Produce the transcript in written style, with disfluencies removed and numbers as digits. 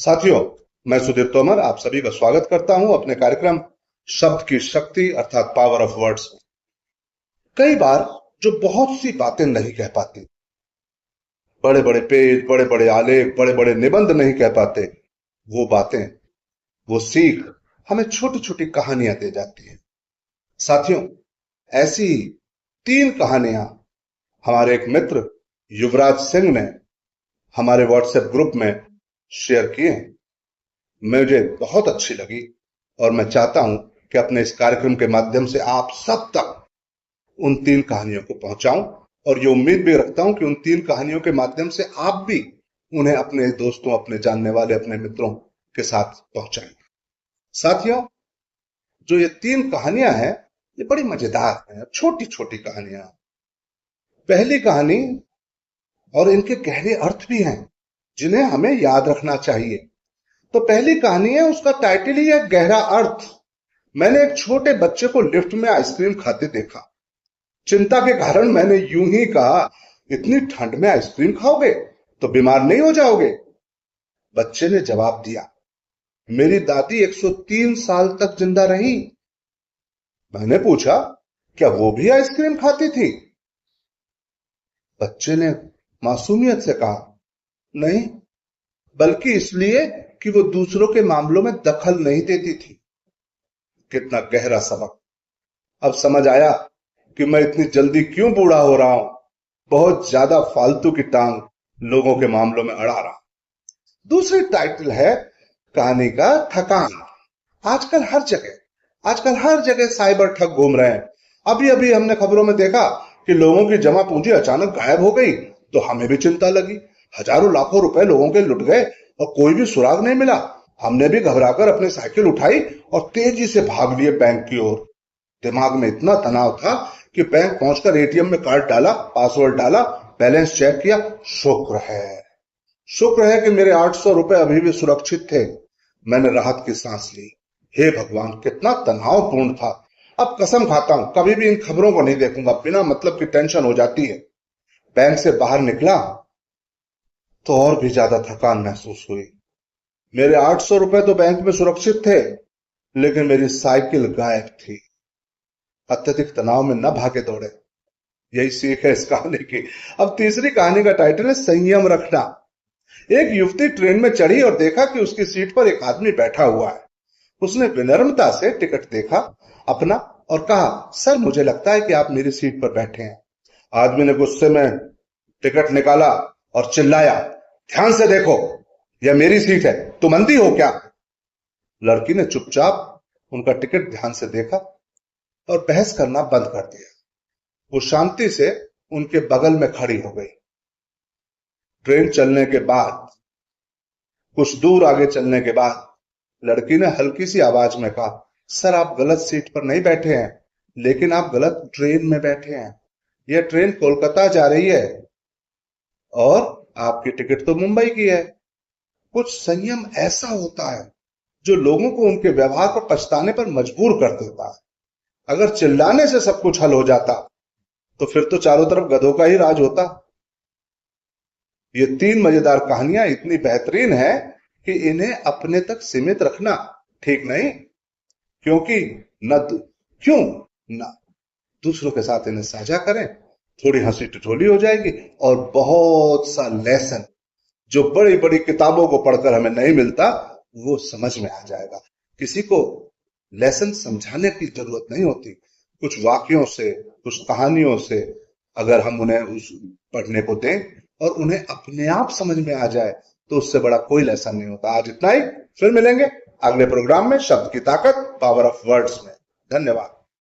साथियों, मैं सुधीर तोमर आप सभी का स्वागत करता हूं अपने कार्यक्रम शब्द की शक्ति अर्थात पावर ऑफ वर्ड्स में। कई बार जो बहुत सी बातें नहीं कह पाती, बड़े बड़े पेज, बड़े बड़े आलेख, बड़े बड़े निबंध नहीं कह पाते, वो बातें, वो सीख हमें छोटी छोटी कहानियां दे जाती है। साथियों, ऐसी ही 3 कहानियां हमारे एक मित्र युवराज सिंह ने हमारे व्हाट्सएप ग्रुप में शेयर किए हैं। मुझे बहुत अच्छी लगी और मैं चाहता हूं कि अपने इस कार्यक्रम के माध्यम से आप सब तक उन 3 कहानियों को पहुंचाऊं और ये उम्मीद भी रखता हूं कि उन 3 कहानियों के माध्यम से आप भी उन्हें अपने दोस्तों, अपने जानने वाले, अपने मित्रों के साथ पहुंचाएं। साथियों, जो ये 3 कहानियां हैं, ये बड़ी मजेदार हैं, छोटी छोटी कहानियां। पहली कहानी, और इनके गहरे अर्थ भी हैं जिन्हें हमें याद रखना चाहिए। तो पहली कहानी है, उसका टाइटल ही है गहरा अर्थ। मैंने एक छोटे बच्चे को लिफ्ट में आइसक्रीम खाते देखा। चिंता के कारण मैंने यूं ही कहा, इतनी ठंड में आइसक्रीम खाओगे तो बीमार नहीं हो जाओगे? बच्चे ने जवाब दिया, मेरी दादी 103 साल तक जिंदा रही। मैंने पूछा, क्या वो भी आइसक्रीम खाती थी? बच्चे ने मासूमियत से कहा, नहीं, बल्कि इसलिए कि वो दूसरों के मामलों में दखल नहीं देती थी। कितना गहरा सबक। अब समझ आया कि मैं इतनी जल्दी क्यों बूढ़ा हो रहा हूं। बहुत ज्यादा फालतू की टांग लोगों के मामलों में अड़ा रहा। दूसरी टाइटल है कहानी का ठकान। आजकल हर जगह साइबर ठग घूम रहे हैं। अभी अभी हमने खबरों में देखा कि लोगों की जमा पूंजी अचानक गायब हो गई, तो हमें भी चिंता लगी। हजारों लाखों रुपए लोगों के लुट गए और कोई भी सुराग नहीं मिला। हमने भी घबराकर अपनी साइकिल उठाई और तेजी से भाग लिए बैंक की ओर। दिमाग में इतना तनाव था कि बैंक पहुंचकर एटीएम में कार्ड डाला, पासवर्ड डाला, बैलेंस चेक किया। शुक्र है कि मेरे 800 रुपए अभी भी सुरक्षित थे। मैंने राहत की सांस ली। हे भगवान, कितना तनावपूर्ण था। अब कसम खाता हूं, कभी भी इन खबरों को नहीं देखूंगा। बिना मतलब की टेंशन हो जाती है। बैंक से बाहर निकला तो और भी ज्यादा थकान महसूस हुई। मेरे 800 रुपए तो बैंक में सुरक्षित थे, लेकिन मेरी साइकिल गायब थी। अत्यधिक तनाव में न भागे दौड़े। यही सीख है इस कहानी की। अब तीसरी कहानी का टाइटल है संयम रखना। एक युवती ट्रेन में चढ़ी और देखा कि उसकी सीट पर एक आदमी बैठा हुआ है। उसने विनम्रता से टिकट देखा अपना और कहा, सर, मुझे लगता है कि आप मेरी सीट पर बैठे हैं। आदमी ने गुस्से में टिकट निकाला और चिल्लाया, ध्यान से देखो, यह मेरी सीट है, तुम अंधी हो क्या? लड़की ने चुपचाप उनका टिकट ध्यान से देखा और बहस करना बंद कर दिया। वो शांति से उनके बगल में खड़ी हो गई। ट्रेन चलने के बाद, कुछ दूर आगे चलने के बाद, लड़की ने हल्की सी आवाज में कहा, सर, आप गलत सीट पर नहीं बैठे हैं, लेकिन आप गलत ट्रेन में बैठे हैं। यह ट्रेन कोलकाता जा रही है और आपकी टिकट तो मुंबई की है। कुछ संयम ऐसा होता है जो लोगों को उनके व्यवहार पर पछताने पर मजबूर कर देता है। अगर चिल्लाने से सब कुछ हल हो जाता तो फिर तो चारों तरफ गधों का ही राज होता। ये 3 मजेदार कहानियां इतनी बेहतरीन हैं कि इन्हें अपने तक सीमित रखना ठीक नहीं, क्योंकि क्यों न दूसरों के साथ इन्हें साझा करें। थोड़ी हंसी ठिठोली हो जाएगी और बहुत सा लेसन जो बड़ी बड़ी किताबों को पढ़कर हमें नहीं मिलता, वो समझ में आ जाएगा। किसी को लेसन समझाने की जरूरत नहीं होती। कुछ वाक्यों से, कुछ कहानियों से अगर हम उन्हें उस पढ़ने को दें और उन्हें अपने आप समझ में आ जाए, तो उससे बड़ा कोई लेसन नहीं होता। आज इतना ही, फिर मिलेंगे अगले प्रोग्राम में शब्द की ताकत, पावर ऑफ वर्ड्स में। धन्यवाद।